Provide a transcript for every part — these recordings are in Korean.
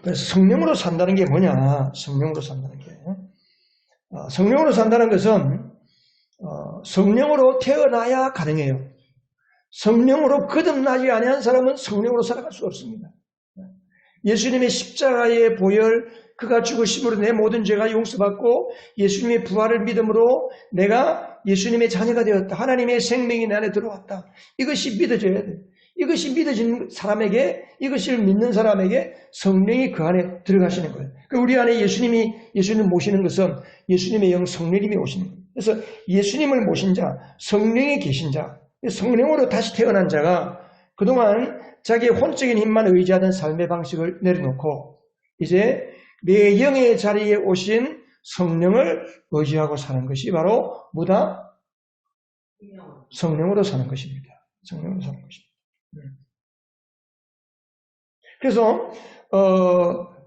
그래서 성령으로 산다는 게 뭐냐? 성령으로 산다는 게. 성령으로 산다는 것은 성령으로 태어나야 가능해요. 성령으로 거듭나지 아니한 사람은 성령으로 살아갈 수 없습니다. 예수님의 십자가의 보혈, 그가 죽으심으로 내 모든 죄가 용서받고 예수님의 부활을 믿음으로 내가 예수님의 자녀가 되었다. 하나님의 생명이 내 안에 들어왔다. 이것이 믿어져야 돼. 이것이 믿어진 사람에게, 이것을 믿는 사람에게 성령이 그 안에 들어가시는 거예요. 우리 안에 예수님 모시는 것은 예수님의 영 성령님이 오시는 거예요. 그래서 예수님을 모신 자, 성령이 계신 자, 성령으로 다시 태어난 자가 그동안 자기의 혼적인 힘만 의지하던 삶의 방식을 내려놓고 이제 내 영의 자리에 오신 성령을 의지하고 사는 것이 바로 뭐다? 성령으로 사는 것입니다. 성령으로 사는 것입니다. 그래서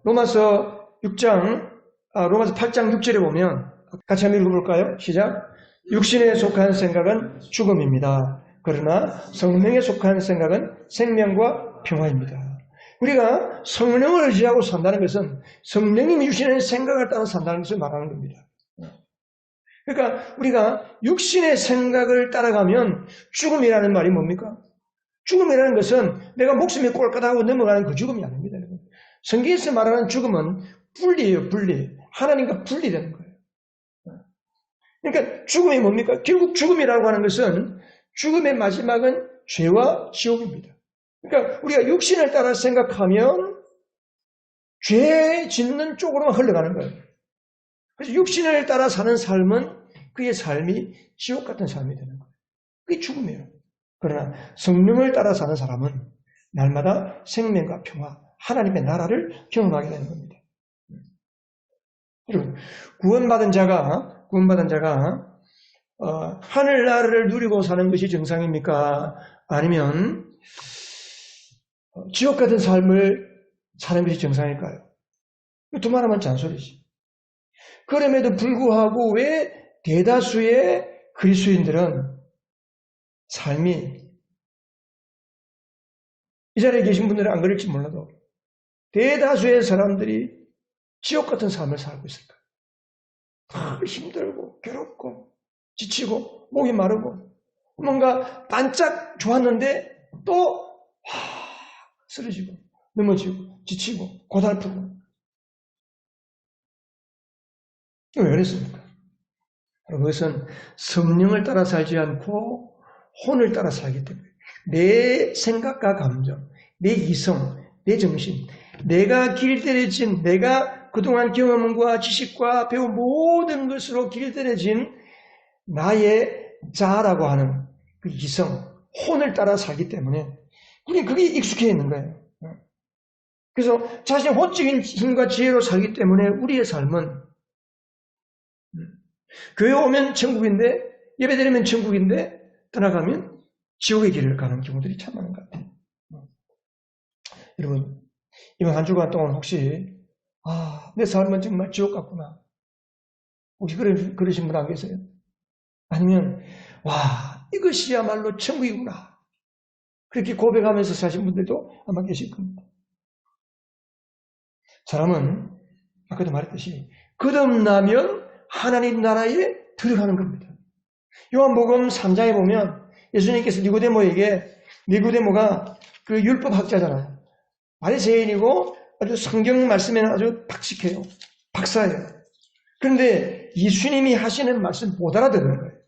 로마서 8장 6절에 보면 같이 한번 읽어볼까요? 시작. 육신에 속한 생각은 죽음입니다. 그러나 성령에 속한 생각은 생명과 평화입니다. 우리가 성령을 의지하고 산다는 것은 성령님이 주시는 생각을 따라 산다는 것을 말하는 겁니다. 그러니까 우리가 육신의 생각을 따라가면 죽음이라는 말이 뭡니까? 죽음이라는 것은 내가 목숨이 꼴깍하고 넘어가는 그 죽음이 아닙니다. 성경에서 말하는 죽음은 분리예요. 분리. 하나님과 분리되는 거예요. 그러니까 죽음이 뭡니까? 결국 죽음이라고 하는 것은 죽음의 마지막은 죄와 지옥입니다. 그러니까 우리가 육신을 따라 생각하면 죄 짓는 쪽으로만 흘러가는 거예요. 그래서 육신을 따라 사는 삶은 그의 삶이 지옥 같은 삶이 되는 거예요. 그게 죽음이에요. 그러나 성령을 따라 사는 사람은 날마다 생명과 평화, 하나님의 나라를 경험하게 되는 겁니다. 여러분, 구원받은 자가 하늘나라를 누리고 사는 것이 정상입니까? 아니면 지옥 같은 삶을 사는 것이 정상일까요? 두 말하면 잔소리지. 그럼에도 불구하고 왜 대다수의 그리스도인들은 삶이 이 자리에 계신 분들은 안 그럴지 몰라도 대다수의 사람들이 지옥 같은 삶을 살고 있을까요? 힘들고 괴롭고 지치고 목이 마르고 뭔가 반짝 좋았는데 또 쓰러지고 넘어지고 지치고 고달프고 왜 그랬습니까? 그것은 성령을 따라 살지 않고 혼을 따라 살기 때문에 내 생각과 감정, 내 이성, 내 정신, 내가 길들여진 내가 그동안 경험과 지식과 배운 모든 것으로 길들여진 나의 자라고 하는 그 이성, 혼을 따라 살기 때문에 우리는 그게 익숙해 있는 거예요. 그래서 자신의 혼적인 힘과 지혜로 살기 때문에 우리의 삶은 교회 오면 천국인데 예배드리면 천국인데 떠나가면 지옥의 길을 가는 경우들이 참 많은 것 같아요. 여러분, 이번 한 주간 동안 혹시 내 삶은 정말 지옥 같구나. 혹시 그러신 분 안 계세요? 아니면 이것이야말로 천국이구나. 그렇게 고백하면서 사신 분들도 아마 계실 겁니다. 사람은 아까도 말했듯이 거듭나면 하나님 나라에 들어가는 겁니다. 요한복음 3장에 보면 예수님께서 니고데모가 그 율법학자잖아요. 바리새인이고 아주 성경 말씀에는 아주 박식해요. 박사예요. 그런데 예수님이 하시는 말씀 못 알아듣는 거예요.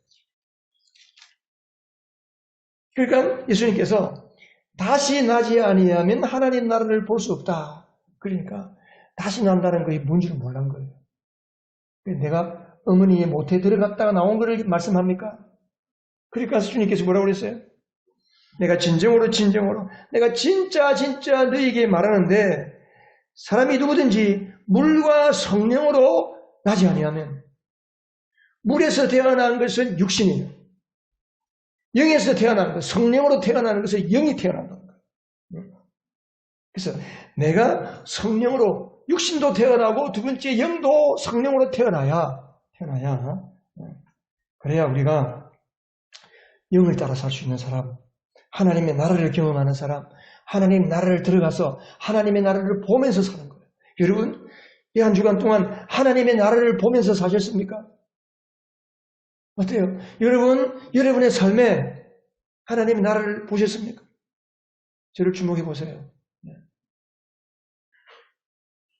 그러니까 예수님께서 다시 나지 아니하면 하나님 나라를 볼 수 없다. 그러니까 다시 난다는 것이 뭔지를 몰란 거예요. 내가 어머니의 모태에 들어갔다가 나온 것을 말씀합니까? 그러니까 주님께서 뭐라고 그랬어요? 내가 진정으로 내가 진짜 너희에게 말하는데 사람이 누구든지 물과 성령으로 나지 아니하면 물에서 태어난 것은 육신이에요. 영에서 태어나는 것, 성령으로 태어나는 것은 영이 태어난다. 그래서 내가 성령으로 육신도 태어나고 두 번째 영도 성령으로 태어나야 그래야 우리가 영을 따라 살 수 있는 사람, 하나님의 나라를 경험하는 사람, 하나님의 나라를 들어가서 하나님의 나라를 보면서 사는 거예요. 여러분, 이 한 주간 동안 하나님의 나라를 보면서 사셨습니까? 어때요? 여러분의 삶에 하나님의 나라를 보셨습니까? 저를 주목해 보세요. 네.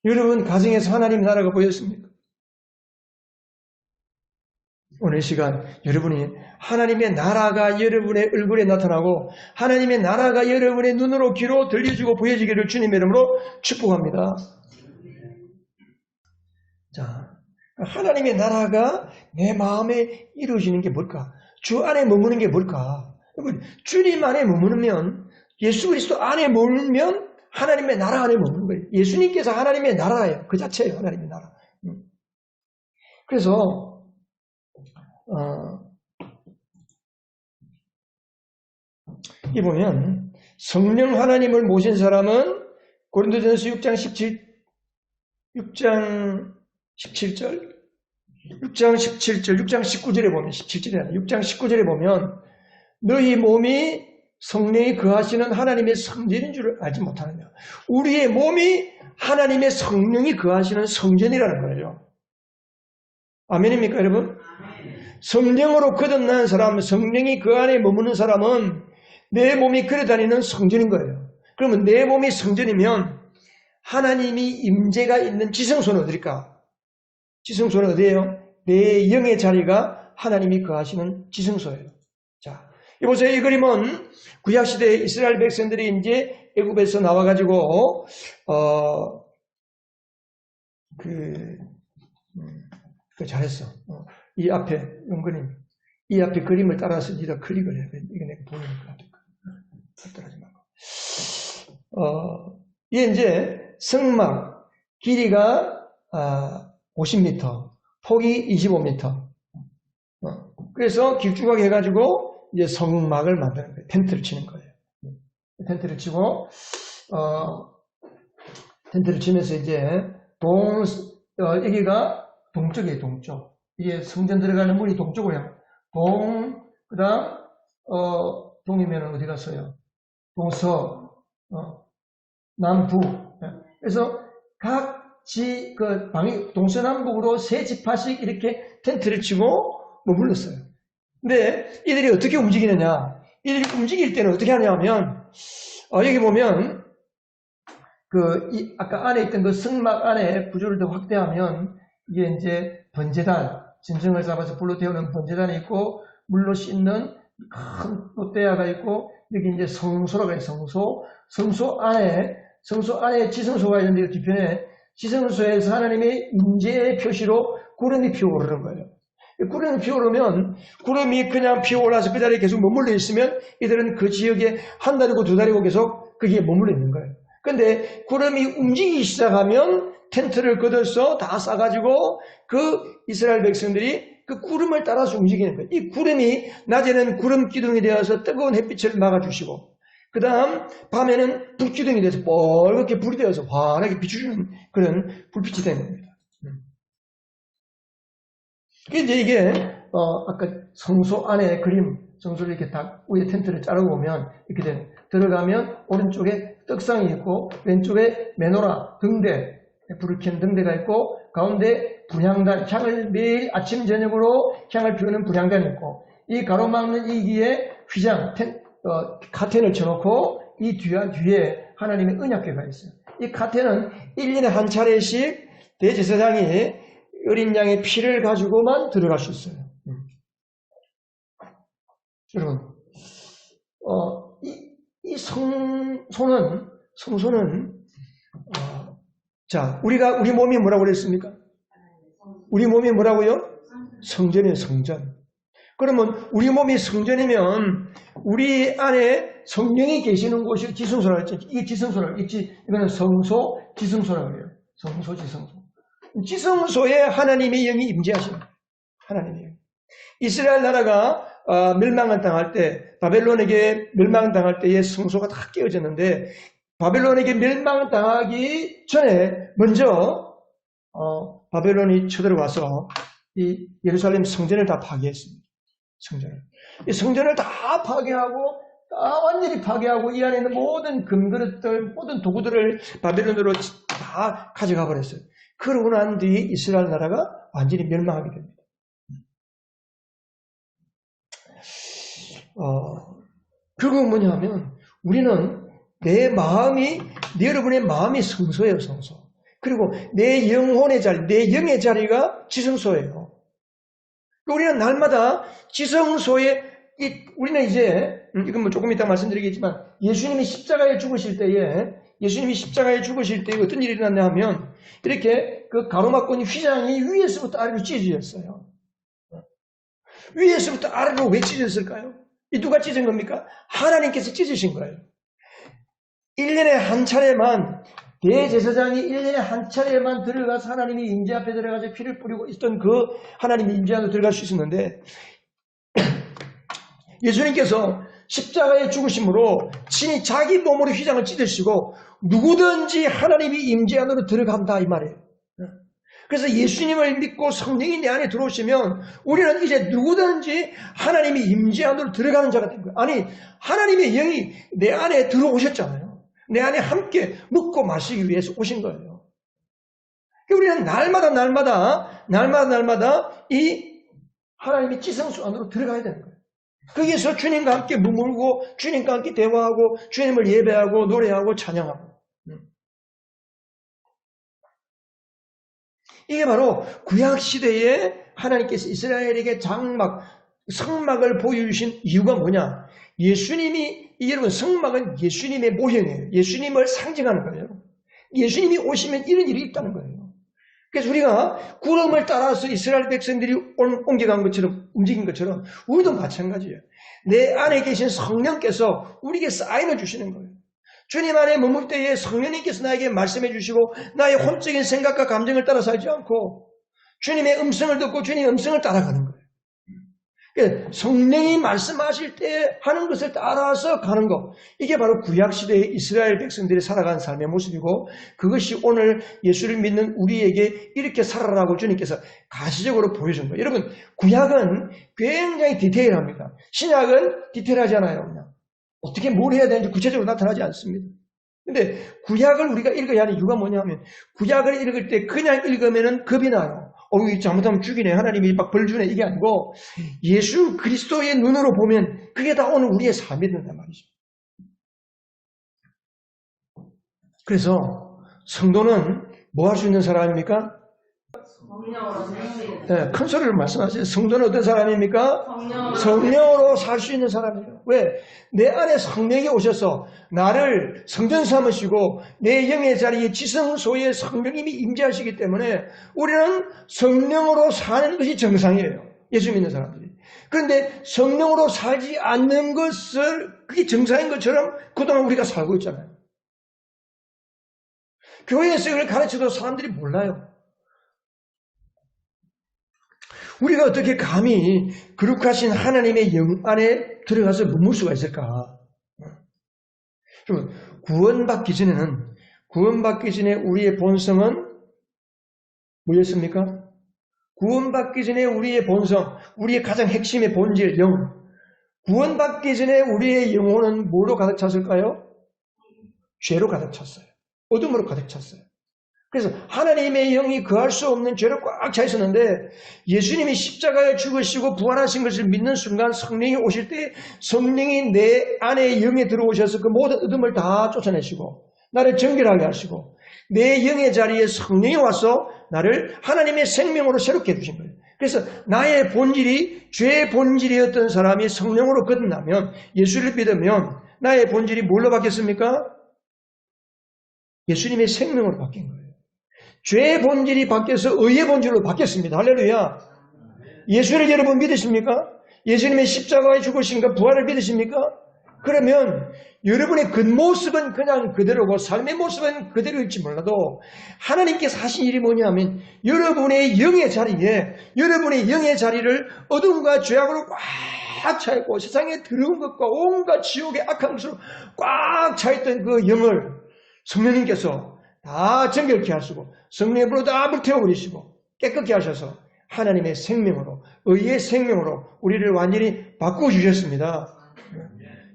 여러분 가정에서 하나님의 나라가 보였습니까? 오늘 시간 여러분이 하나님의 나라가 여러분의 얼굴에 나타나고 하나님의 나라가 여러분의 눈으로 귀로 들려주고 보여지기를 주님의 이름으로 축복합니다. 자, 하나님의 나라가 내 마음에 이루어지는 게 뭘까? 주 안에 머무는 게 뭘까? 주님 안에 머무르면, 예수 그리스도 안에 머물면 하나님의 나라 안에 머무는 거예요. 예수님께서 하나님의 나라예요. 그 자체예요. 하나님의 나라. 그래서 이 보면 성령 하나님을 모신 사람은 고린도전서 6장 17절 6장 19절에 보면 17절에 아니라 6장 19절에 보면 너희 몸이 성령이 거하시는 하나님의 성전인 줄 알지 못하느냐. 우리의 몸이 하나님의 성령이 거하시는 성전이라는 거예요. 아멘입니까 여러분? 성령으로 거듭난 사람, 성령이 그 안에 머무는 사람은 내 몸이 걸어다니는 성전인 거예요. 그러면 내 몸이 성전이면 하나님이 임재가 있는 지성소는 어디일까? 지성소는 어디예요? 내 영의 자리가 하나님이 거하시는 지성소예요. 자, 보세요. 이 그림은 구약시대 이스라엘 백성들이 이제 애굽에서 나와가지고 잘했어. 이 앞에 은근히 이 앞에 그림을 따라서 네가 클릭을 해야 돼. 이거 내가 보이니까 따라하지 말고. 이게 이제 성막 길이가 50m, 폭이 25m. 그래서 길쭉하게 해가지고 이제 성막을 만드는 거예요. 텐트를 치는 거예요. 텐트를 치고 텐트를 치면서 이제 여기가 동쪽이에요. 동쪽. 이게 성전 들어가는 문이 동쪽으로 향. 그다음 동이면 어디 갔어요? 동서, 남부. 그래서 각 그 방이 동서남북으로 세 지파씩 이렇게 텐트를 치고 머물렀어요. 근데 이들이 어떻게 움직이느냐? 이들이 움직일 때는 어떻게 하냐면 여기 보면 아까 안에 있던 그 성막 안에 구조를 더 확대하면 이게 이제 번제단, 짐승을 잡아서 불로 태우는 번제단이 있고 물로 씻는 큰 돛대야가 있고 여기 이제 성소라고 해요. 성소 안에 지성소가 있는데 뒤편에 지성소에서 하나님의 임재의 표시로 구름이 피어오르는 거예요. 구름이 피어오르면 구름이 그냥 피어올라서 그 자리에 계속 머물러 있으면 이들은 그 지역에 한 달이고 두 달이고 계속 거기에 머물러 있는 거예요. 근데 구름이 움직이기 시작하면 텐트를 걷어서 다 싸가지고 그 이스라엘 백성들이 그 구름을 따라서 움직이는 거예요. 이 구름이 낮에는 구름 기둥이 되어서 뜨거운 햇빛을 막아주시고 그 다음 밤에는 불기둥이 돼서 빨갛게 불이 되어서 환하게 비추주는 그런 불빛이 되는 겁니다. 이게 아까 성소 안에 그림, 성소를 이렇게 딱 위에 텐트를 자르고 보면 이렇게 되는 들어가면 오른쪽에 떡상이 있고 왼쪽에 메노라, 등대, 불을 켜는 등대가 있고 가운데 분향단, 향을 매일 아침 저녁으로 향을 피우는 분향단이 있고 이 가로막는 이기에 휘장, 카텐을 쳐놓고 이 뒤에 하나님의 언약궤가 있어요. 이 카텐은 1년에 한 차례씩 대제사장이 어린 양의 피를 가지고만 들어갈 수 있어요. 여러분, 이 성소는 자, 우리 몸이 뭐라고 그랬습니까? 우리 몸이 뭐라고요? 성전이에요, 성전. 그러면 우리 몸이 성전이면 우리 안에 성령이 계시는 곳이 지성소라고 했죠. 이게 지성소라고 있지. 이거는 성소, 지성소라고 해요. 성소, 지성소. 지성소에 하나님의 영이 임재하시는 거예요. 하나님의 영. 이스라엘 나라가 멸망을 당할 때, 바벨론에게 멸망당할 때의 성소가 다 깨어졌는데 바벨론에게 멸망당하기 전에 먼저 바벨론이 쳐들어와서 이 예루살렘 성전을 다 파괴했습니다. 이 성전을 다 파괴하고 다 완전히 파괴하고 이 안에 있는 모든 금그릇들, 모든 도구들을 바벨론으로 다 가져가 버렸어요. 그러고 난 뒤에 이스라엘 나라가 완전히 멸망하게 됩니다. 결국 뭐냐면 우리는 여러분의 마음이 성소예요, 성소. 그리고 내 영혼의 자리, 내 영의 자리가 지성소예요. 우리는 날마다 지성소에, 우리는 이제, 이건 뭐 조금 이따 말씀드리겠지만, 예수님이 십자가에 죽으실 때에 어떤 일이 일어났냐 하면, 이렇게 그 가로막고 휘장이 위에서부터 아래로 찢어졌어요. 위에서부터 아래로 왜 찢어졌을까요? 이 누가 찢은 겁니까? 하나님께서 찢으신 거예요. 1년에 한 차례만, 대제사장이 1년에 한 차례만 들어가서 하나님의 임재 앞에 들어가서 피를 뿌리고 있던 그 하나님의 임재 안으로 들어갈 수 있었는데, 예수님께서 십자가에 죽으심으로 친히 자기 몸으로 휘장을 찢으시고 누구든지 하나님의 임재 안으로 들어간다 이 말이에요. 그래서 예수님을 믿고 성령이 내 안에 들어오시면 우리는 이제 누구든지 하나님의 임재 안으로 들어가는 자가 된 거예요. 아니, 하나님의 영이 내 안에 들어오셨잖아요. 내 안에 함께 먹고 마시기 위해서 오신 거예요. 우리는 날마다 이 하나님의 지성소 안으로 들어가야 되는 거예요. 거기에서 주님과 함께 머물고 주님과 함께 대화하고 주님을 예배하고 노래하고 찬양하고. 이게 바로 구약시대에 하나님께서 이스라엘에게 성막을 보여주신 이유가 뭐냐? 여러분 성막은 예수님의 모형이에요. 예수님을 상징하는 거예요. 예수님이 오시면 이런 일이 있다는 거예요. 그래서 우리가 구름을 따라서 이스라엘 백성들이 옮겨간 것처럼, 움직인 것처럼 우리도 마찬가지예요. 내 안에 계신 성령께서 우리에게 사인을 주시는 거예요. 주님 안에 머물 때에 성령님께서 나에게 말씀해 주시고 나의 혼적인 생각과 감정을 따라 살지 않고 주님의 음성을 듣고 주님의 음성을 따라가는 거예요. 그러니까 성령이 말씀하실 때 하는 것을 따라서 가는 것, 이게 바로 구약시대의 이스라엘 백성들이 살아간 삶의 모습이고 그것이 오늘 예수를 믿는 우리에게 이렇게 살아라고 주님께서 가시적으로 보여준 거예요. 여러분, 구약은 굉장히 디테일합니다. 신약은 디테일하지 않아요. 그냥 어떻게 뭘 해야 되는지 구체적으로 나타나지 않습니다. 근데 구약을 우리가 읽어야 하는 이유가 뭐냐면 구약을 읽을 때 그냥 읽으면 겁이 나요. 잘못하면 죽이네, 하나님이 막 벌 주네, 이게 아니고 예수 그리스도의 눈으로 보면 그게 다 오늘 우리의 삶이 된단 말이죠. 그래서 성도는 뭐 할 수 있는 사람입니까? 네, 큰 소리로 말씀하세요. 성도는 어떤 사람입니까? 성령으로 살 수 있는 사람이에요. 왜? 내 안에 성령이 오셔서 나를 성전 삼으시고 내 영의 자리에 지성소에 성령님이 임재하시기 때문에 우리는 성령으로 사는 것이 정상이에요. 예수 믿는 사람들이. 그런데 성령으로 살지 않는 것을 그게 정상인 것처럼 그동안 우리가 살고 있잖아요. 교회에서 이걸 가르쳐도 사람들이 몰라요. 우리가 어떻게 감히 거룩하신 하나님의 영 안에 들어가서 머물 수가 있을까? 구원받기 전에 우리의 본성은 뭐였습니까? 구원받기 전에 우리의 본성, 우리의 가장 핵심의 본질, 영. 구원받기 전에 우리의 영혼은 뭐로 가득 찼을까요? 죄로 가득 찼어요. 어둠으로 가득 찼어요. 그래서 하나님의 영이 거할 수 없는 죄로 꽉 차 있었는데 예수님이 십자가에 죽으시고 부활하신 것을 믿는 순간 성령이 오실 때 성령이 내 안에 영에 들어오셔서 그 모든 어둠을 다 쫓아내시고 나를 정결하게 하시고 내 영의 자리에 성령이 와서 나를 하나님의 생명으로 새롭게 해주신 거예요. 그래서 나의 본질이 죄의 본질이었던 사람이 성령으로 거듭나면 예수를 믿으면 나의 본질이 뭘로 바뀌었습니까? 예수님의 생명으로 바뀐 거예요. 죄의 본질이 바뀌어서 의의 본질로 바뀌었습니다. 할렐루야. 예수를 여러분 믿으십니까? 예수님의 십자가에 죽으신가 부활을 믿으십니까? 그러면 여러분의 겉모습은 그냥 그대로고 삶의 모습은 그대로일지 몰라도 하나님께서 하신 일이 뭐냐면 여러분의 영의 자리를 어둠과 죄악으로 꽉 차있고 세상에 더러운 것과 온갖 지옥의 악한 것으로 꽉 차있던 그 영을 성령님께서 다 정결케 하시고 성령의 불로 다 불태워버리시고 깨끗게 하셔서 하나님의 생명으로 의의 생명으로 우리를 완전히 바꾸어주셨습니다.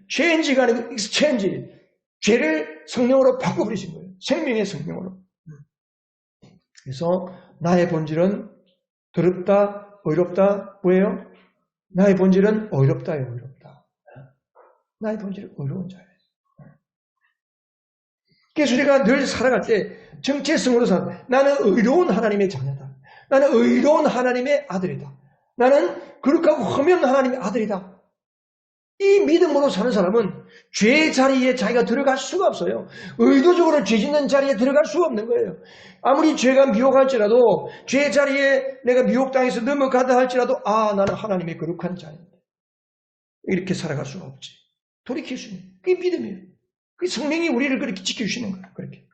체인지가 아니고 익스체인지. 죄를 성령으로 바꿔버리신 거예요. 생명의 성령으로. 그래서 나의 본질은 더럽다, 의롭다, 뭐예요? 나의 본질은 의롭다예요, 의롭다. 나의 본질은 의로운 자예요. 그래서 우리가 늘 살아갈 때 정체성으로 살아. 나는 의로운 하나님의 자녀다. 나는 의로운 하나님의 아들이다. 나는 거룩하고 흠없는 하나님의 아들이다. 이 믿음으로 사는 사람은 죄의 자리에 자기가 들어갈 수가 없어요. 의도적으로 죄 짓는 자리에 들어갈 수가 없는 거예요. 아무리 죄가 미혹할지라도 죄의 자리에 내가 미혹당해서 넘어가다 할지라도 나는 하나님의 거룩한 자입니다. 이렇게 살아갈 수가 없지. 돌이킬 수 있는 그게 믿음이에요. 그 성령이 우리를 그렇게 지켜주시는 거예요. 그렇게.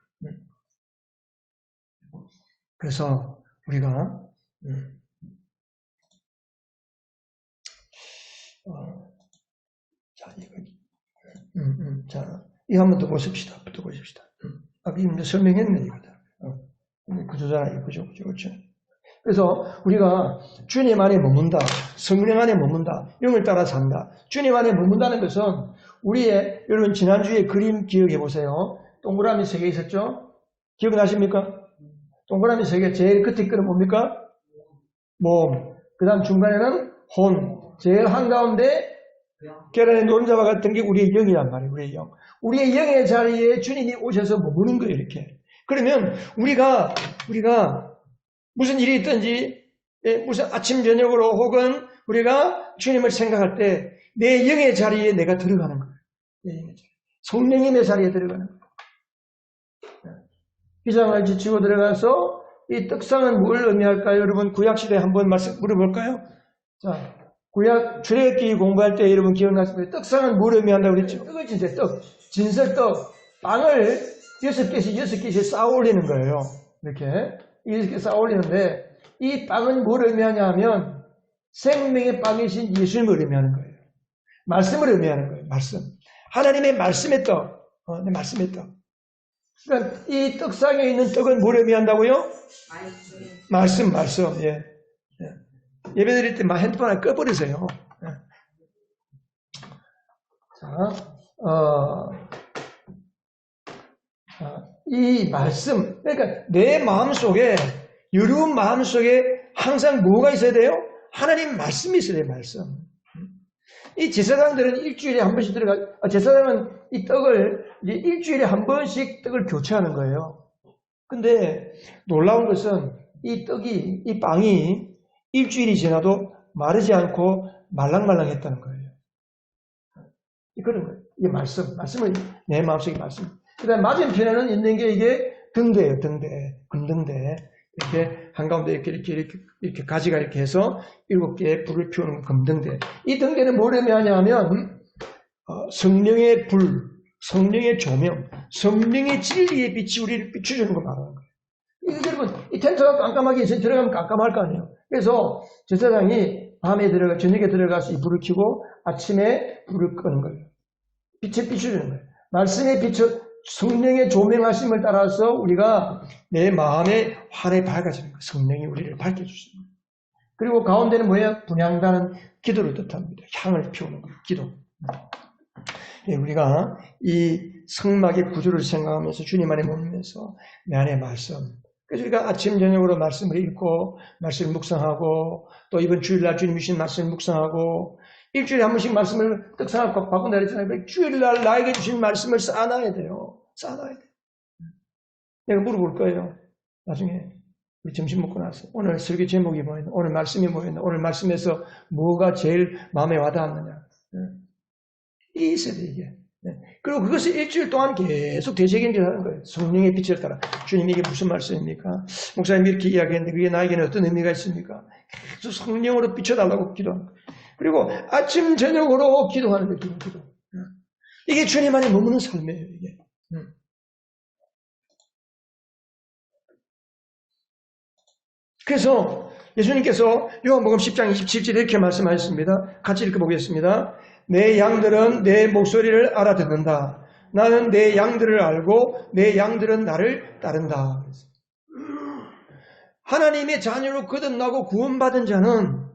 그래서 우리가 자, 이거 한 번 더 보십시다. 아까 이제 설명했네, 이거다. 그조잖아요. 그죠. 그래서 우리가 주님 안에 머문다, 성령 안에 머문다, 이런 걸 따라 산다. 주님 안에 머문다는 것은 우리의, 여러분 지난주에 그림 기억해 보세요. 동그라미 3개 있었죠? 기억나십니까? 동그라미 3개, 제일 끝에 거는 뭡니까? 몸. 그 다음 중간에는 혼. 제일 한가운데 계란의 노른자와 같은 게 우리의 영이란 말이에요. 우리의 영. 우리의 영의 자리에 주님이 오셔서 머무는 거예요. 이렇게. 그러면 우리가 무슨 일이 있든지 무슨 아침 저녁으로 혹은 우리가 주님을 생각할 때 내 영의 자리에 내가 들어가는 거예요. 내 영의 자리. 성령님의 자리에 들어가는 거예요. 기장을 지치고 들어가서 이 떡상은 뭘 의미할까요? 여러분 구약시대에 한번 말씀 물어볼까요? 자, 구약 출애굽기 공부할 때 여러분 기억나십니까? 떡상은 뭘 의미한다고 그랬죠? 떡을 진짜 진설떡, 빵을 6개씩 쌓아 올리는 거예요. 이렇게 6개 쌓아 올리는데 이 빵은 뭘 의미하냐 하면 생명의 빵이신 예수님을 의미하는 거예요. 말씀을 의미하는 거예요. 말씀. 하나님의 말씀의 떡. 말씀의 떡. 그러니까 이 떡상에 있는 떡은 뭘 의미한다고요? 말씀. 예. 예배 드릴 때 막 핸드폰 하나 꺼버리세요. 이 말씀, 그러니까 내 마음속에, 여러분 마음속에 항상 뭐가 있어야 돼요? 하나님 말씀이 있어야 돼요, 말씀. 이 제사장들은 일주일에 한 번씩 제사장은 이 떡을 이제 일주일에 한 번씩 떡을 교체하는 거예요. 근데 놀라운 것은 이 떡이, 이 빵이 일주일이 지나도 마르지 않고 말랑말랑했다는 거예요. 그런 거예요. 이게 말씀을 내 마음속에 말씀. 그 다음에 맞은편에는 있는 게 이게 등대예요. 금등대. 이렇게 한가운데 이렇게 가지가 이렇게 해서 7개의 불을 피우는 금등대. 이 등대는 뭘 의미하냐 하면 성령의 불, 성령의 조명, 성령의 진리의 빛이 우리를 비춰주는 걸 말하는 거예요. 이거 여러분, 이 텐트가 깜깜하게 있어요. 들어가면 깜깜할 거 아니에요. 그래서 제사장이 저녁에 들어가서 이 불을 켜고 아침에 불을 끄는 거예요. 빛에 비춰주는 거예요. 말씀에 성령의 조명하심을 따라서 우리가 내 마음의 환에 밝아지는 거예요. 성령이 우리를 밝혀주십니다. 그리고 가운데는 뭐예요? 분향단은 기도를 뜻합니다. 향을 피우는 거예요. 기도. 우리가 이 성막의 구조를 생각하면서 주님 안에 머물면서 내 안에 말씀. 그래서 우리가 아침 저녁으로 말씀을 읽고 말씀을 묵상하고 또 이번 주일날 주님 주신 말씀을 묵상하고 일주일에 한 번씩 말씀을 떡상을 바꾼다 그랬잖아요. 주일날 나에게 주신 말씀을 쌓아놔야 돼요. 내가 물어볼 거예요. 나중에 우리 점심 먹고 나서 오늘 설교 제목이 뭐였나? 오늘 말씀이 뭐였나? 오늘 말씀에서 뭐가 제일 마음에 와닿았느냐? 이게 있어야 돼, 이게. 그리고 그것을 일주일 동안 계속 되새김질하는 거예요. 성령의 빛을 따라. 주님 이게 무슨 말씀입니까? 목사님이 이렇게 이야기했는데 그게 나에게는 어떤 의미가 있습니까? 계속 성령으로 비춰달라고 기도하는 거예요. 그리고 아침 저녁으로 기도하는 거예요. 기도. 이게 주님 안에 머무는 삶이에요. 이게. 그래서 예수님께서 요한복음 10장 27절에 이렇게 말씀하셨습니다. 같이 읽어보겠습니다. 내 양들은 내 목소리를 알아듣는다. 나는 내 양들을 알고 내 양들은 나를 따른다. 하나님의 자녀로 거듭나고 구원받은 자는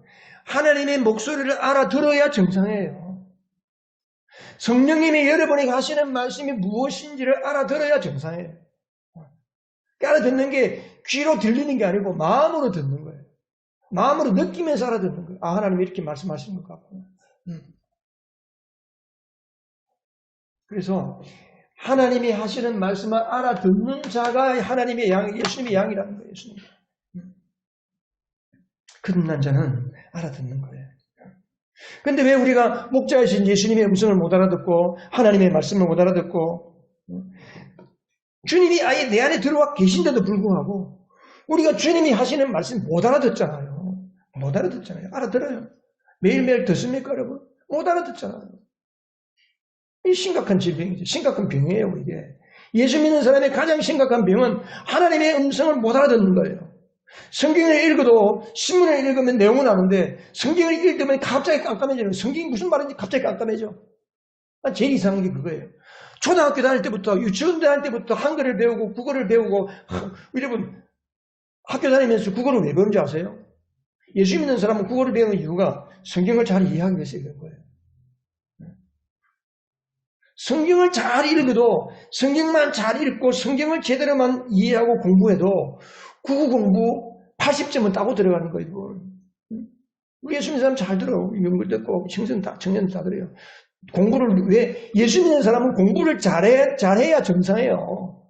하나님의 목소리를 알아들어야 정상이에요. 성령님이 여러분에게 하시는 말씀이 무엇인지를 알아들어야 정상이에요. 알아듣는 게 귀로 들리는 게 아니고 마음으로 듣는 거예요. 마음으로 느끼면서 알아듣는 거예요. 아, 하나님이 이렇게 말씀하시는 것 같구나. 그래서 하나님이 하시는 말씀을 알아듣는 자가 하나님의 양, 예수님의 양이라는 거예요. 예수님. 거듭난 자는 알아듣는 거예요. 근데 왜 우리가 목자이신 예수님의 음성을 못 알아듣고 하나님의 말씀을 못 알아듣고 주님이 아예 내 안에 들어와 계신데도 불구하고 우리가 주님이 하시는 말씀 못 알아듣잖아요. 못 알아듣잖아요. 알아들어요. 매일매일 듣습니까 여러분? 못 알아듣잖아요. 이 심각한 질병이죠. 심각한 병이에요. 이게. 예수 믿는 사람의 가장 심각한 병은 하나님의 음성을 못 알아듣는 거예요. 성경을 읽어도 신문을 읽으면 내용은 아는데 성경을 읽으면 갑자기 깜깜해져요. 성경이 무슨 말인지 갑자기 깜깜해져. 제일 이상한 게 그거예요. 초등학교 다닐 때부터 유치원 다닐 때부터 한글을 배우고 국어를 배우고 여러분 학교 다니면서 국어를 왜 배우는지 아세요? 예수 믿는 사람은 국어를 배우는 이유가 성경을 잘 이해하기 위해서 그런 거예요. 성경을 잘 읽어도 성경만 잘 읽고 성경을 제대로만 이해하고 공부해도 국어 공부 80점은 따고 들어가는 거예요. 우리 예수 믿는 사람 잘 들어요. 연구 듣고 청년 다 들어요. 공부를 왜 예수 믿는 사람은 공부를 잘해야 정상이에요.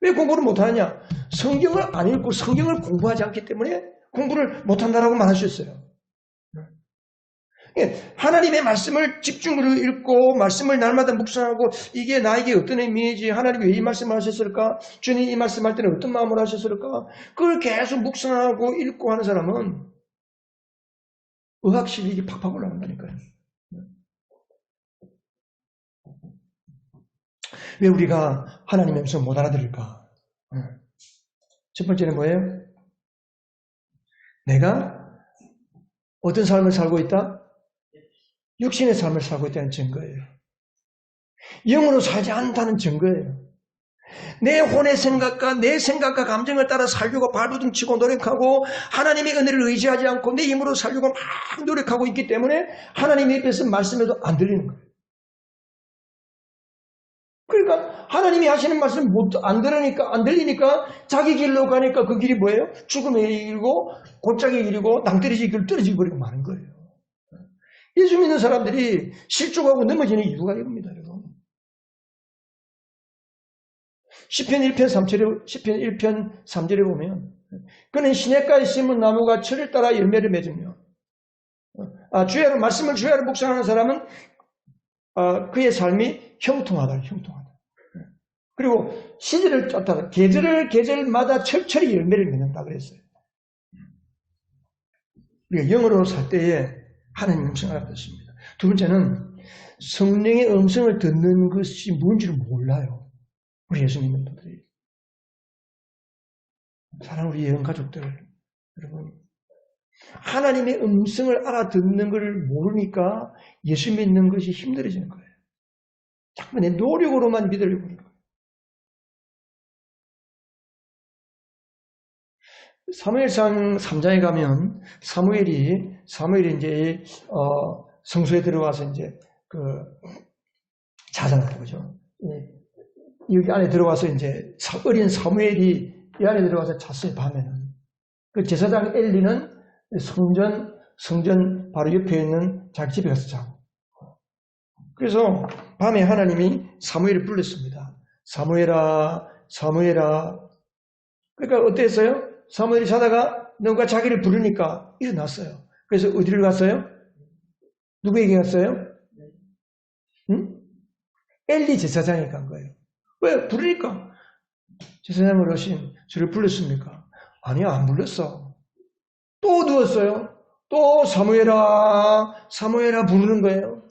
왜 공부를 못하느냐? 성경을 안 읽고 성경을 공부하지 않기 때문에 공부를 못한다라고 말할 수 있어요. 하나님의 말씀을 집중으로 읽고 말씀을 날마다 묵상하고 이게 나에게 어떤 의미인지 하나님이 왜 이 말씀을 하셨을까? 주님 이 말씀할 때는 어떤 마음으로 하셨을까? 그걸 계속 묵상하고 읽고 하는 사람은 의학실력이 팍팍 올라간다니까요. 왜 우리가 하나님의 음성을 못 알아들을까? 첫 번째는 뭐예요? 내가 어떤 삶을 살고 있다? 육신의 삶을 살고 있다는 증거예요. 영으로 살지 않다는 증거예요. 내 혼의 생각과 내 생각과 감정을 따라 살려고 발부둥치고 노력하고 하나님의 은혜를 의지하지 않고 내 힘으로 살려고 막 노력하고 있기 때문에 하나님의 입에서 말씀해도 안 들리는 거예요. 그러니까 하나님이 하시는 말씀 안 들리니까 자기 길로 가니까 그 길이 뭐예요? 죽음의 길이고 골짜기 길이고 낭떠러지 길 떨어지고 버리고 마는 거예요. 예수 믿는 사람들이 실족하고 넘어지는 이유가 이겁니다, 여러분. 시편 1편 3절에 보면 그는 시냇가에 심은 나무가 철을 따라 열매를 맺으며 주야를 말씀을 주야를 묵상하는 사람은 그의 삶이 형통하다. 그리고 시절을 쫓다가 계절마다 철철이 열매를 맺는다 그랬어요. 우리가 영으로 살 때에 하나님의 음성을 알아듣습니다. 두 번째는 성령의 음성을 듣는 것이 뭔지를 몰라요. 우리 예수 믿는 분들이. 사랑하는 우리 예언 가족들 여러분, 하나님의 음성을 알아듣는 것을 모르니까 예수 믿는 것이 힘들어지는 거예요. 자꾸 내 노력으로만 믿으려고 하는 거예요. 사무엘상 3장에 가면 사무엘이 이제 성소에 들어와서 이제 자잖아요, 그죠? 여기 안에 들어와서 이제 어린 사무엘이 이 안에 들어가서 잤어요. 밤에는 그 제사장 엘리는 성전 바로 옆에 있는 자기 집에 가서 자고. 그래서 밤에 하나님이 사무엘을 불렀습니다. 사무엘아. 그러니까 어땠어요? 사무엘이 자다가 누가 자기를 부르니까 일어났어요. 그래서 어디를 갔어요? 누구에게 갔어요? 응? 엘리 제사장에 간 거예요. 왜? 부르니까. 제사장 어르신, 저를 불렀습니까? 아니요, 안 불렀어. 또 누웠어요. 또 사무엘아 부르는 거예요.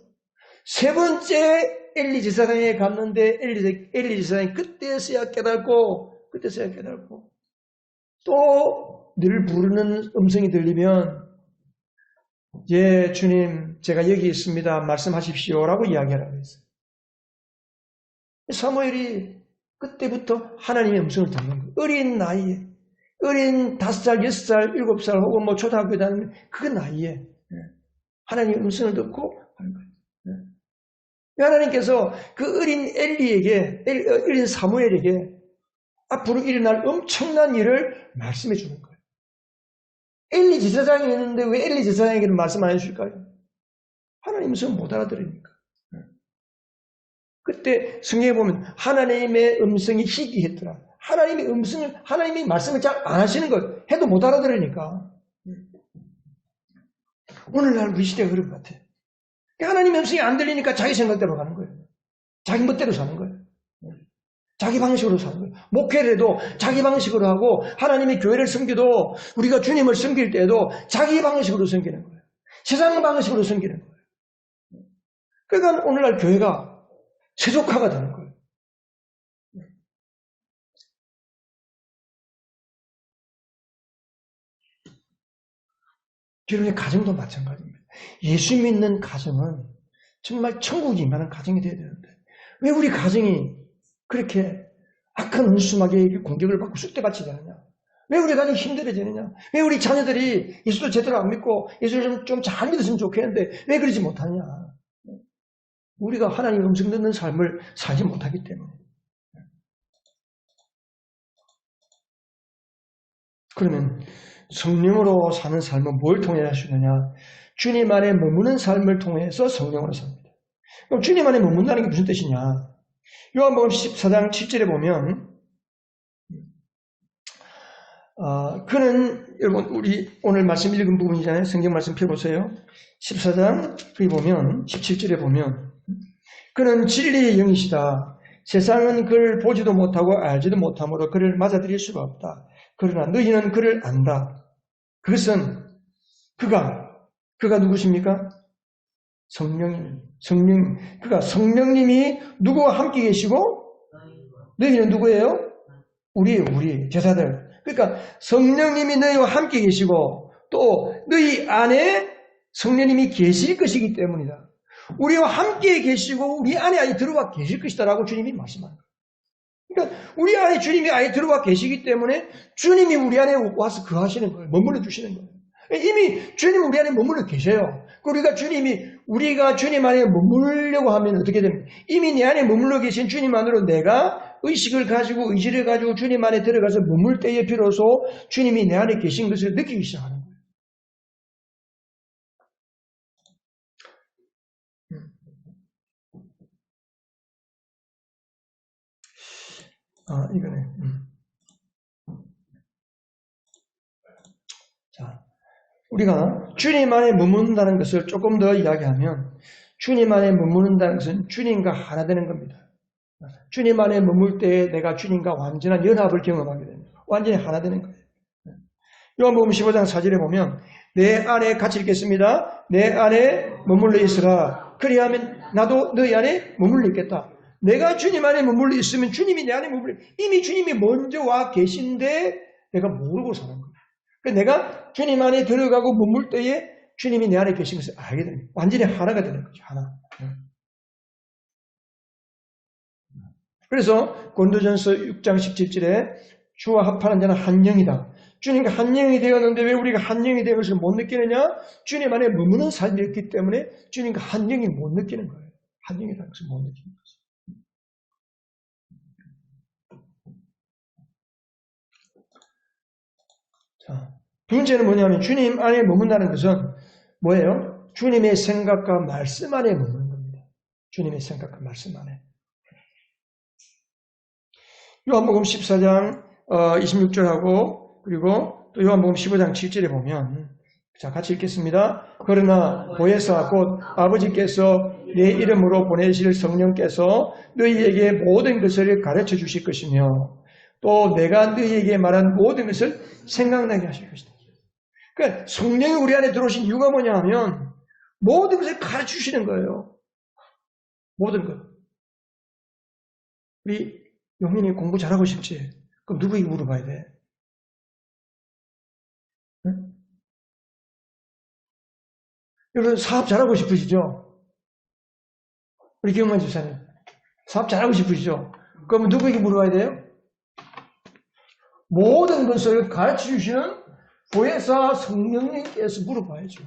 세 번째 엘리 제사장에 갔는데 엘리 제사장이 그때서야 깨닫고 또 늘 부르는 음성이 들리면 예 주님 제가 여기 있습니다 말씀하십시오라고 이야기하라고 했어요. 사무엘이 그때부터 하나님의 음성을 듣는 거예요. 어린 나이에 어린 5살, 6살, 7살 혹은 뭐 초등학교 다니는 그 나이에 하나님의 음성을 듣고 하는 거예요. 하나님께서 그 어린 엘리에게, 어린 사무엘에게 앞으로 일어날 엄청난 일을 말씀해 주는 거예요. 엘리 제사장이 있는데 왜 엘리 제사장에게는 말씀 안 해줄까요? 하나님 음성을 못 알아들으니까. 그때 성경에 보면 하나님의 음성이 희귀했더라. 하나님이 말씀을 잘 안 하시는 것, 해도 못 알아들으니까. 오늘날 우리 시대가 그런 것 같아요. 하나님의 음성이 안 들리니까 자기 생각대로 가는 거예요. 자기 멋대로 사는 거예요. 자기 방식으로 사는 거예요. 목회를 해도 자기 방식으로 하고, 하나님의 교회를 섬기도, 우리가 주님을 섬길 때에도 자기 방식으로 섬기는 거예요. 세상 방식으로 섬기는 거예요. 그러니까 오늘날 교회가 세속화가 되는 거예요. 여러분의 가정도 마찬가지입니다. 예수 믿는 가정은 정말 천국이 임하는 가정이 되어야 되는데, 왜 우리 가정이 그렇게 악한 원수막에 공격을 받고 쑥대밭이 되느냐? 왜 우리 가정이 힘들어지느냐? 왜 우리 자녀들이 예수도 제대로 안 믿고 예수를 좀 잘 믿었으면 좋겠는데 왜 그러지 못하냐? 우리가 하나님의 음성 듣는 삶을 살지 못하기 때문에. 그러면 성령으로 사는 삶은 뭘 통해 할 수 있느냐? 주님 안에 머무는 삶을 통해서 성령으로 삽니다. 그럼 주님 안에 머문다는 게 무슨 뜻이냐? 요한복음 14장 7절에 보면 그는, 여러분 우리 오늘 말씀 읽은 부분이잖아요. 성경 말씀 펴보세요. 14장 거기 보면 17절에 보면 그는 진리의 영이시다. 세상은 그를 보지도 못하고 알지도 못하므로 그를 맞아들일 수가 없다. 그러나 너희는 그를 안다. 그것은 그가 누구십니까? 성령님이 누구와 함께 계시고 너희는 누구예요? 우리 제자들. 그러니까 성령님이 너희와 함께 계시고 또 너희 안에 성령님이 계실 것이기 때문이다. 우리와 함께 계시고 우리 안에 들어와 계실 것이다라고 주님이 말씀하는 거예요. 그러니까 우리 안에 주님이 아예 들어와 계시기 때문에 주님이 우리 안에 와서 거하시는 거예요. 머물러 주시는 거예요. 이미 주님은 우리 안에 머물러 계셔요. 우리가 주님 안에 머물려고 하면 어떻게 됩니까? 이미 내 안에 머물러 계신 주님 안으로 내가 의식을 가지고 의지를 가지고 주님 안에 들어가서 머물 때에 비로소 주님이 내 안에 계신 것을 느끼기 시작하는 거예요. 이거네. 자, 우리가 주님 안에 머무른다는 것을 조금 더 이야기하면 주님 안에 머무른다는 것은 주님과 하나 되는 겁니다. 주님 안에 머물 때 내가 주님과 완전한 연합을 경험하게 됩니다. 완전히 하나 되는 거예요. 요한복음 15장 4절에 보면 내 안에 같이 읽겠습니다. 내 안에 머물러 있으라. 그리하면 나도 너희 안에 머물러 있겠다. 내가 주님 안에 머물러 있으면 주님이 내 안에 머물러 이미 주님이 먼저 와 계신데 내가 모르고 사는 거예요. 그러니까 내가 주님 안에 들어가고 머물 때에 주님이 내 안에 계신 것을 알게 됩니다. 완전히 하나가 되는 거죠. 하나. 그래서 고린도전서 6장 17절에 주와 합하는 자는 한 영이다. 주님과 한 영이 되었는데 왜 우리가 한 영이 된 것을 못 느끼느냐? 주님 안에 머무는 삶이었기 때문에 주님과 한 영이 못 느끼는 거예요. 한 영이라는 것을 못 느끼는 거죠. 자, 두 번째는 뭐냐면 주님 안에 머문다는 것은 뭐예요? 주님의 생각과 말씀 안에 머무는 겁니다. 주님의 생각과 말씀 안에. 요한복음 14장 26절하고 그리고 또 요한복음 15장 7절에 보면 자 같이 읽겠습니다. 그러나 보혜사 곧 아버지께서 내 이름으로 보내실 성령께서 너희에게 모든 것을 가르쳐 주실 것이며 또 내가 너희에게 말한 모든 것을 생각나게 하실 것이다. 그러니까 성령이 우리 안에 들어오신 이유가 뭐냐 하면 모든 것을 가르쳐 주시는 거예요. 모든 것. 우리 용민이 공부 잘하고 싶지? 그럼 누구에게 물어봐야 돼? 응? 여러분 사업 잘하고 싶으시죠? 우리 기영만 집사님 사업 잘하고 싶으시죠? 그러면 누구에게 물어봐야 돼요? 모든 것을 가르쳐 주시는 보혜사 성령님께서 물어봐야죠.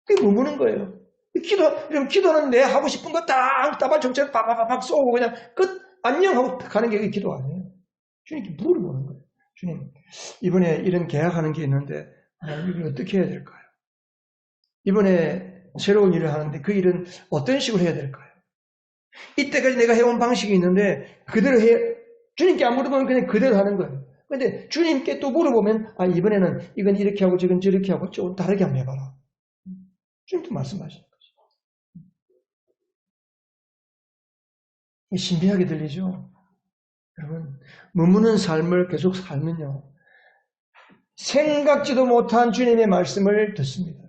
그게 머무는 거예요. 기도는 내 하고 싶은 거 딱 따발 정책 팍팍팍 쏘고 그냥 끝 안녕하고 가는 게 기도 아니에요. 주님께 물어보는 거예요. 주님, 이번에 이런 계약하는 게 있는데 이걸 어떻게 해야 될까요? 이번에 새로운 일을 하는데 그 일은 어떤 식으로 해야 될까요? 이때까지 내가 해온 방식이 있는데 그대로 주님께 안 물어보면 그냥 그대로 하는 거예요. 근데 주님께 또 물어보면 이번에는 이건 이렇게 하고 저건 저렇게 하고 조금 다르게 한번 해봐라. 주님도 말씀하시는 거죠. 신비하게 들리죠? 여러분, 머무는 삶을 계속 살면요. 생각지도 못한 주님의 말씀을 듣습니다.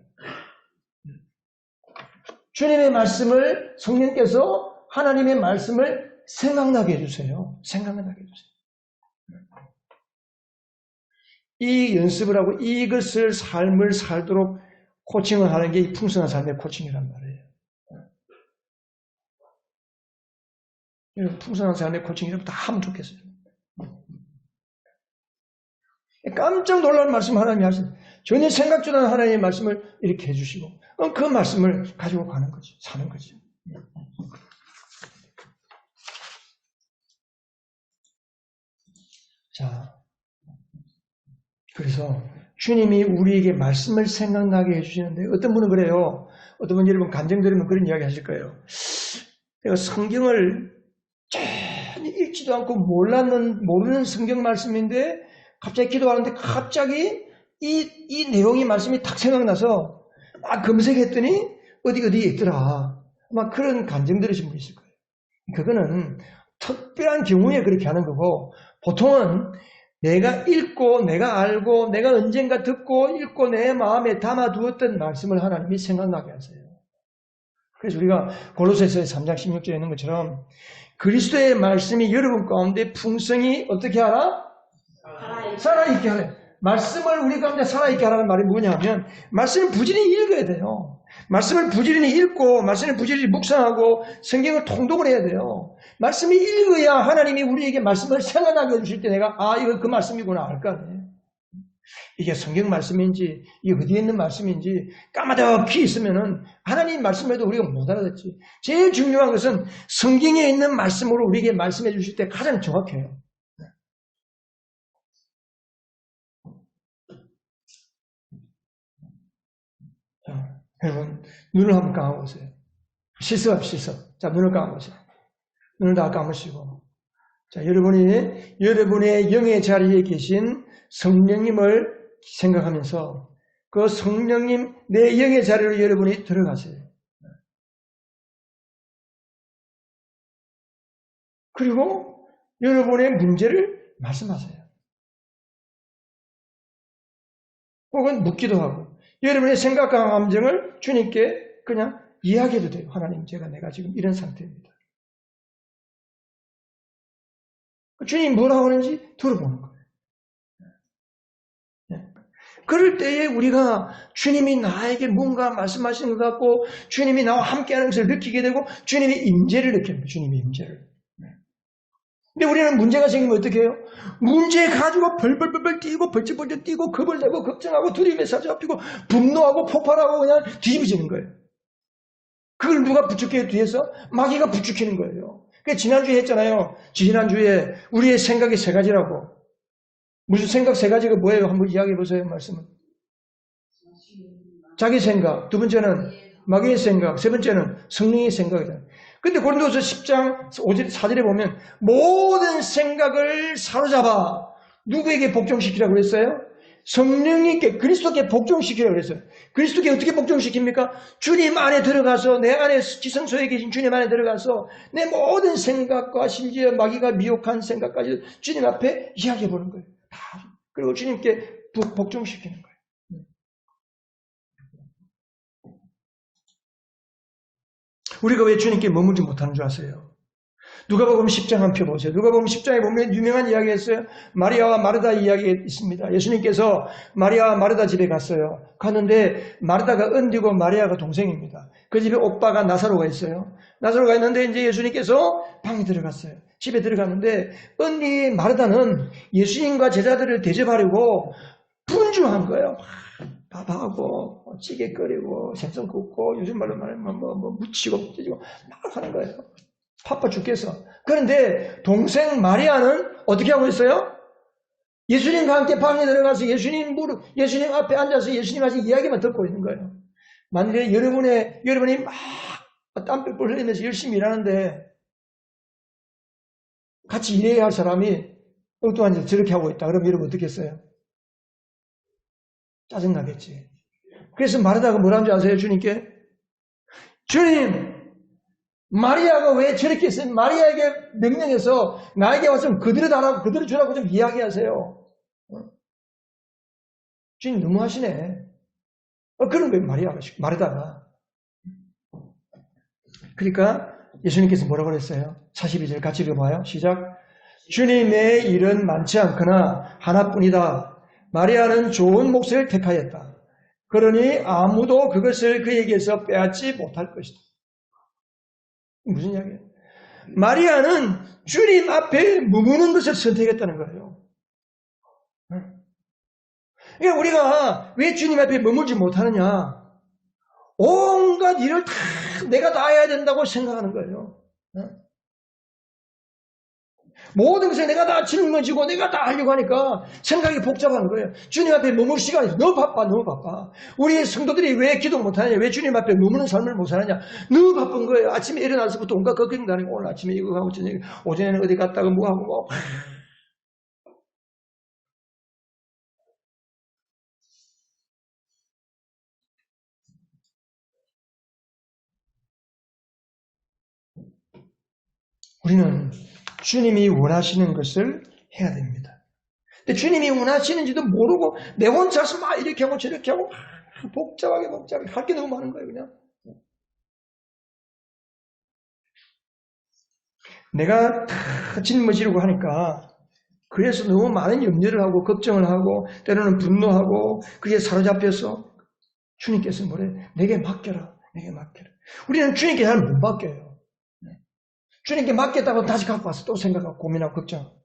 주님의 말씀을 성령께서 하나님의 말씀을 생각나게 해주세요. 생각나게 해주세요. 이 연습을 하고 이것을 삶을 살도록 코칭을 하는 게 이 풍성한 삶의 코칭이란 말이에요. 풍성한 삶의 코칭이라면 다 하면 좋겠어요. 깜짝 놀랄 말씀 하나님이 하시는 전혀 생각지도 않은 하나님의 말씀을 이렇게 해주시고 그 말씀을 가지고 가는 거죠. 사는 거죠. 자, 그래서 주님이 우리에게 말씀을 생각나게 해주시는데 어떤 분은 그래요. 어떤 분 여러분 감정 들으면 그런 이야기 하실 거예요. 내가 성경을 전혀 읽지도 않고 모르는 성경 말씀인데 갑자기 기도하는데 갑자기 이 내용이 말씀이 탁 생각나서 막 검색했더니 어디에 있더라. 막 그런 감정 들으신 분이 있을 거예요. 그거는 특별한 경우에 그렇게 하는 거고 보통은 내가 읽고 내가 알고 내가 언젠가 듣고 읽고 내 마음에 담아두었던 말씀을 하나님이 생각나게 하세요. 그래서 우리가 골로새서 3장 16절에 있는 것처럼 그리스도의 말씀이 여러분 가운데 풍성히 어떻게 하라? 살아있게 하라. 말씀을 우리 가운데 살아있게 하라는 말이 뭐냐면 말씀을 부지런히 읽어야 돼요. 말씀을 부지런히 읽고 말씀을 부지런히 묵상하고 성경을 통독을 해야 돼요. 말씀이 읽어야 하나님이 우리에게 말씀을 생각나게 해주실 때 내가 이거 그 말씀이구나 알 거 아니에요. 이게 성경 말씀인지 이게 어디에 있는 말씀인지 까마득히 있으면은 하나님 말씀에도 우리가 못 알아듣지. 제일 중요한 것은 성경에 있는 말씀으로 우리에게 말씀해 주실 때 가장 정확해요. 자, 여러분 눈을 한번 감아보세요. 실습. 자, 눈을 감아보세요. 눈을 다 감으시고 자, 여러분의 영의 자리에 계신 성령님을 생각하면서 그 성령님 내 영의 자리로 여러분이 들어가세요. 그리고 여러분의 문제를 말씀하세요. 혹은 묻기도 하고 여러분의 생각과 감정을 주님께 그냥 이야기해도 돼요. 하나님 내가 지금 이런 상태입니다. 주님 뭐라고 하는지 들어보는 거예요. 그럴 때에 우리가 주님이 나에게 뭔가 말씀하시는 것 같고 주님이 나와 함께하는 것을 느끼게 되고 주님의 임재를 느끼는 거예요. 주님의 임재를. 근데 우리는 문제가 생기면 어떻게 해요? 문제 가지고 벌벌벌 뛰고 벌쩍벌쩍 뛰고 겁을 내고 걱정하고 두려움에 사로잡히고 분노하고 폭발하고 그냥 뒤집어지는 거예요. 그걸 누가 부추겨요? 뒤에서? 마귀가 부추기는 거예요. 그러니까 지난주에 했잖아요. 지난주에 우리의 생각이 세 가지라고. 무슨 생각 세 가지가 뭐예요? 한번 이야기해 보세요. 말씀은. 자기 생각. 두 번째는 마귀의 생각. 세 번째는 성령의 생각이잖아요. 근데 고린도서 10장 5절 4절에 보면 모든 생각을 사로잡아 누구에게 복종시키라고 그랬어요? 성령님께 그리스도께 복종시키라고 그랬어요. 그리스도께 어떻게 복종시킵니까? 주님 안에 들어가서 내 안에 지성소에 계신 주님 안에 들어가서 내 모든 생각과 심지어 마귀가 미혹한 생각까지 주님 앞에 이야기해 보는 거예요. 다. 그리고 주님께 복종시키는 거예요. 우리가 왜 주님께 머물지 못하는 줄 아세요? 누가복음 10장 한 표 보세요. 누가복음 10장에 보면 유명한 이야기가 있어요. 마리아와 마르다 이야기가 있습니다. 예수님께서 마리아와 마르다 집에 갔어요. 갔는데 마르다가 언니고 마리아가 동생입니다. 그 집에 오빠가 나사로가 있어요. 나사로가 있는데 이제 예수님께서 방에 들어갔어요. 집에 들어갔는데 언니 마르다는 예수님과 제자들을 대접하려고 분주한 거예요. 밥하고 찌개 끓이고 생선 굽고 요즘 말로 말하면 무치고 찌고 막 하는 거예요. 바빠 죽겠어. 그런데 동생 마리아는 어떻게 하고 있어요? 예수님과 함께 방에 들어가서 예수님 앞에 앉아서 예수님 하신 이야기만 듣고 있는 거예요. 만일에 여러분이 막 땀뻘뻘 흘리면서 열심히 일하는데 같이 일해야 할 사람이 엉뚱한 짓 저렇게 하고 있다. 그럼 여러분 어떻게 했어요? 짜증나겠지. 그래서 마르다가 뭐라는 줄 아세요? 주님께? 주님! 마리아가 왜 저렇게 했어요? 마리아에게 명령해서 나에게 와서 그대로 달라고 그대로 주라고 좀 이야기하세요. 주님 너무하시네. 그런 거예요. 마르다가. 그러니까 예수님께서 뭐라고 그랬어요? 42절 같이 읽어봐요. 시작. 주님의 일은 많지 않거나 하나뿐이다. 마리아는 좋은 몫을 택하였다. 그러니 아무도 그것을 그에게서 빼앗지 못할 것이다. 무슨 이야기예요? 마리아는 주님 앞에 머무는 것을 선택했다는 거예요. 그러니까 우리가 왜 주님 앞에 머물지 못하느냐? 온갖 일을 다 내가 다 해야 된다고 생각하는 거예요. 모든 것을 내가 다 짊어지고 내가 다 하려고 하니까 생각이 복잡한 거예요. 주님 앞에 머물 시간이 너무 바빠. 우리 성도들이 왜 기도 못하느냐? 왜 주님 앞에 머무는 삶을 못하느냐? 너무 바쁜 거예요. 아침에 일어나서부터 온갖 걱정 다니고 오늘 아침에 이거 하고 저녁에 오전에는 어디 갔다가 뭐 하고 뭐. 우리는 주님이 원하시는 것을 해야 됩니다. 근데 주님이 원하시는지도 모르고 내 혼자서 막 이렇게 하고 저렇게 하고 복잡하게 할 게 너무 많은 거예요. 그냥 내가 다 짊어지려고 하니까 그래서 너무 많은 염려를 하고 걱정을 하고 때로는 분노하고 그게 사로잡혀서 주님께서 뭐래? 내게 맡겨라. 우리는 주님께 잘 못 맡겨요. 주님께 맡겼다고 다시 갖고 와서 또 생각하고 고민하고 걱정하고.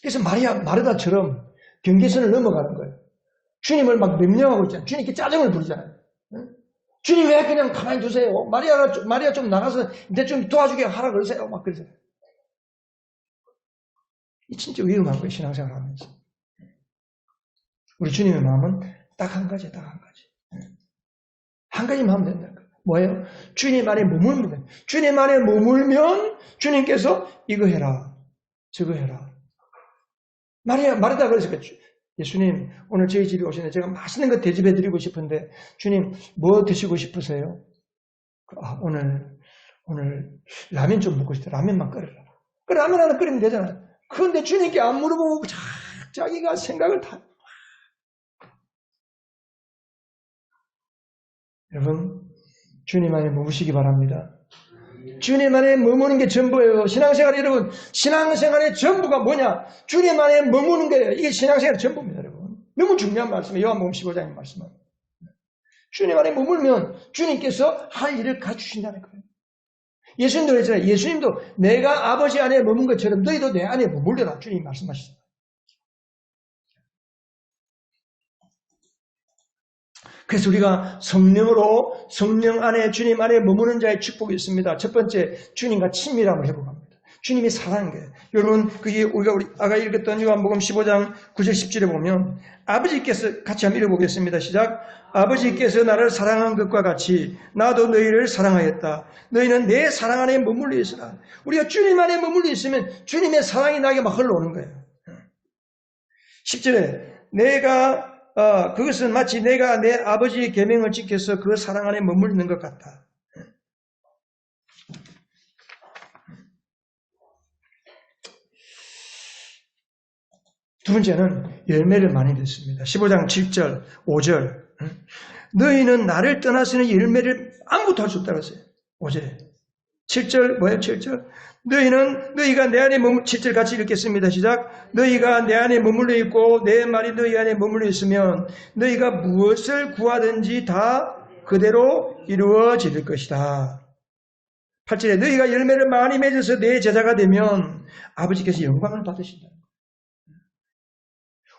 그래서 마르다처럼 경계선을 넘어가는 거예요. 주님을 막 명령하고 있잖아요. 주님께 짜증을 부리잖아요. 주님 왜 그냥 가만히 두세요? 마리아 좀 나가서 이제 좀 도와주게 하라 그러세요. 막 그러세요. 이 진짜 위험한 거예요. 신앙생활 하면서. 우리 주님의 마음은 딱 한 가지. 한 가지만 하면 된다는 거예요. 뭐예요? 주님 안에 머물면 돼요. 주님 안에 머물면 주님께서 이거 해라. 저거 해라. 마르다 그랬을까? 예수님 오늘 저희 집에 오시는데 제가 맛있는 거 대접해 드리고 싶은데 주님 뭐 드시고 싶으세요? 오늘 라면 좀 먹고 싶다. 라면만 끓여라. 그 라면 하나 끓이면 되잖아요. 그런데 주님께 안 물어보고 자기가 생각을 다. 여러분 주님 안에 머무시기 바랍니다. 주님 안에 머무는 게 전부예요. 신앙생활 여러분, 신앙생활의 전부가 뭐냐? 주님 안에 머무는 거예요. 이게 신앙생활의 전부입니다, 여러분. 너무 중요한 말씀이에요. 요한복음 15장의 말씀은. 주님 안에 머물면 주님께서 할 일을 갖추신다는 거예요. 예수님도 그랬잖아요. 예수님도 내가 아버지 안에 머문 것처럼 너희도 내 안에 머물려라. 주님이 말씀하셨어요. 그래서 우리가 성령 안에 주님 안에 머무는 자의 축복이 있습니다. 첫 번째 주님과 친밀함을 회복합니다. 주님이 사랑한 거예요. 여러분 그게 우리가 아까 읽었던 요한복음 15장 9절 10절에 보면 아버지께서 같이 한번 읽어보겠습니다. 시작. 아버지께서 나를 사랑한 것과 같이 나도 너희를 사랑하였다. 너희는 내 사랑 안에 머물러 있으라. 우리가 주님 안에 머물러 있으면 주님의 사랑이 나에게 막 흘러오는 거예요. 10절에 그것은 마치 내가 내 아버지의 계명을 지켜서 그 사랑 안에 머물는 것 같다. 두 번째는 열매를 많이 듣습니다. 15장 7절, 5절. 너희는 나를 떠나서는 열매를 아무것도 할 수 없다고 했어요. 5절에. 7절, 뭐예요? 7절. 너희가 내 안에 7절 같이 읽겠습니다. 시작. 너희가 내 안에 머물러 있고 내 말이 너희 안에 머물러 있으면 너희가 무엇을 구하든지 다 그대로 이루어질 것이다. 8절에 너희가 열매를 많이 맺어서 내 제자가 되면 아버지께서 영광을 받으신다.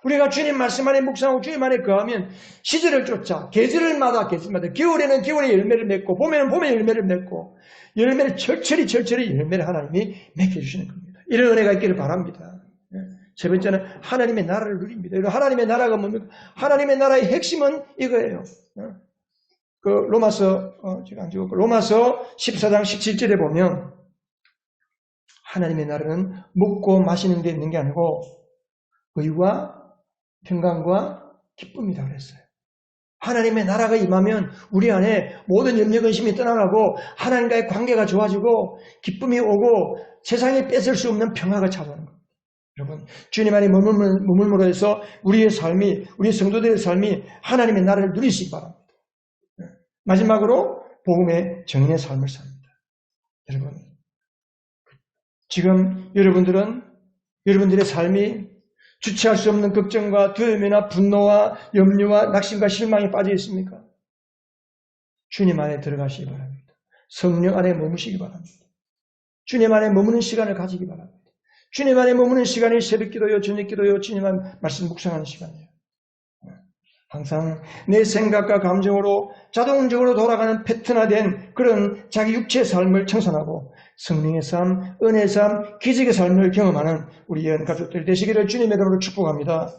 우리가 주님 말씀 안에 묵상하고 주님 안에 거하면 시절을 쫓아 계절마다 겨울에는 겨울에 열매를 맺고 봄에는 봄에 열매를 맺고 열매를 철철히 열매를 하나님이 맺혀주시는 겁니다. 이런 은혜가 있기를 바랍니다. 세 번째는 하나님의 나라를 누립니다. 하나님의 나라가 뭡니까? 하나님의 나라의 핵심은 이거예요. 그 로마서 14장 17절에 보면 하나님의 나라는 먹고 마시는 데 있는 게 아니고 의와 평강과 기쁨이다 그랬어요. 하나님의 나라가 임하면 우리 안에 모든 염려 근심이 떠나가고 하나님과의 관계가 좋아지고 기쁨이 오고 세상에 뺏을 수 없는 평화가 찾아오는 겁니다. 여러분, 주님 안에 머물므로 해서 우리의 삶이, 우리 성도들의 삶이 하나님의 나라를 누리시기 바랍니다. 마지막으로 복음의 정인의 삶을 삽니다. 여러분, 지금 여러분들의 삶이 주체할 수 없는 걱정과 두려움이나 분노와 염려와 낙심과 실망에 빠져 있습니까? 주님 안에 들어가시기 바랍니다. 성령 안에 머무시기 바랍니다. 주님 안에 머무는 시간을 가지기 바랍니다. 주님 안에 머무는 시간이 새벽기도요, 저녁기도요, 주님 안 말씀 묵상하는 시간이에요. 항상 내 생각과 감정으로 자동적으로 돌아가는 패턴화된 그런 자기 육체의 삶을 청산하고 성령의 삶, 은혜의 삶, 기적의 삶을 경험하는 우리 연 가족들 되시기를 주님의 이름으로 축복합니다.